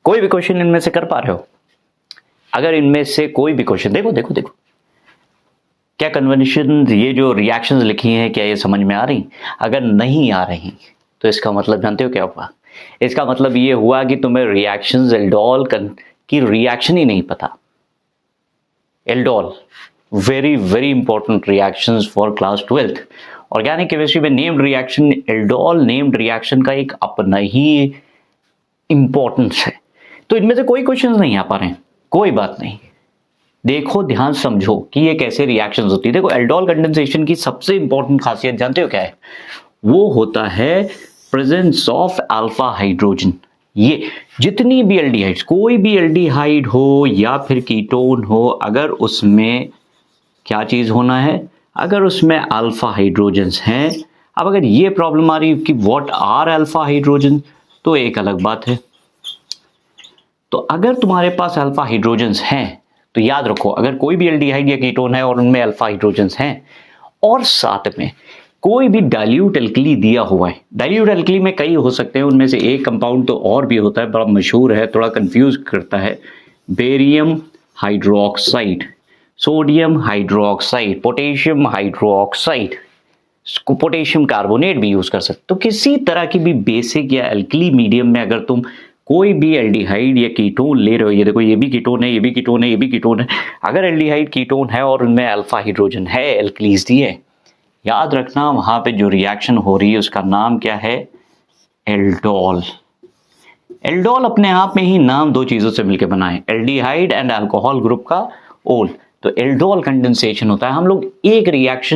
कोई भी क्वेश्चन इनमें से कर पा रहे हो? अगर इनमें से कोई भी क्वेश्चन, देखो देखो देखो, क्या कन्वेंशन, ये जो रिएक्शंस लिखी हैं, क्या ये समझ में आ रही? अगर नहीं आ रही तो इसका मतलब जानते हो क्या हुआ? इसका मतलब ये हुआ कि तुम्हें रिएक्शंस एल्डोल की रिएक्शन ही नहीं पता। Aldol very very important reactions for class 12th। Organic chemistry में named reaction, aldol named reaction का एक अपना ही इंपॉर्टेंस है। तो इनमें से कोई क्वेश्चंस नहीं आ पा रहे हैं, कोई बात नहीं। देखो, ध्यान समझो कि ये कैसे रिएक्शंस होती है। देखो, एल्डोल कंडेंसेशन की सबसे इंपॉर्टेंट खासियत जानते हो क्या है? वो होता है प्रेजेंस ऑफ अल्फा हाइड्रोजन। ये जितनी भी एल्डिहाइड्स, कोई भी एल्डिहाइड हो या फिर कीटोन हो, अगर उसमें क्या चीज होना है, अगर उसमें अल्फा हाइड्रोजन्स हैं। अब अगर ये प्रॉब्लम आ रही है कि व्हाट आर अल्फा हाइड्रोजन, तो एक अलग बात है। तो अगर तुम्हारे पास अल्फा हाइड्रोजन्स हैं तो याद रखो, अगर कोई भी एल्डिहाइड या कीटोन है और उनमें अल्फा हाइड्रोजन्स हैं और साथ में कोई भी डाइल्यूट एल्कली दिया हुआ है, डाइल्यूट एल्कली में कई हो सकते हैं, उनमें से एक कंपाउंड तो और भी होता है, बड़ा मशहूर है, थोड़ा कंफ्यूज करता है, barium hydroxide, sodium hydroxide, potassium hydroxide, potassium carbonate भी यूज कर सकते। तो किसी तरह की भी बेसिक या एल्कली मीडियम में अगर तुम कोई भी एल्डिहाइड या कीटोन ले रहे हो, ये देखो, ये भी कीटोन है, ये भी कीटोन है, ये भी कीटोन है, अगर एल्डिहाइड कीटोन है और उनमें अल्फा हाइड्रोजन है, एल्कलीज दी है, याद रखना वहां पे जो रिएक्शन हो रही है उसका नाम क्या है? एल्डोल। एल्डोल अपने आप में ही नाम दो चीजों से मिलकर बना है, एल्डिहाइड एंड अल्कोहल ग्रुप का ओल। तो एल्डोल कंडेंसेशन होता है। हम लोग एक रिएक्शन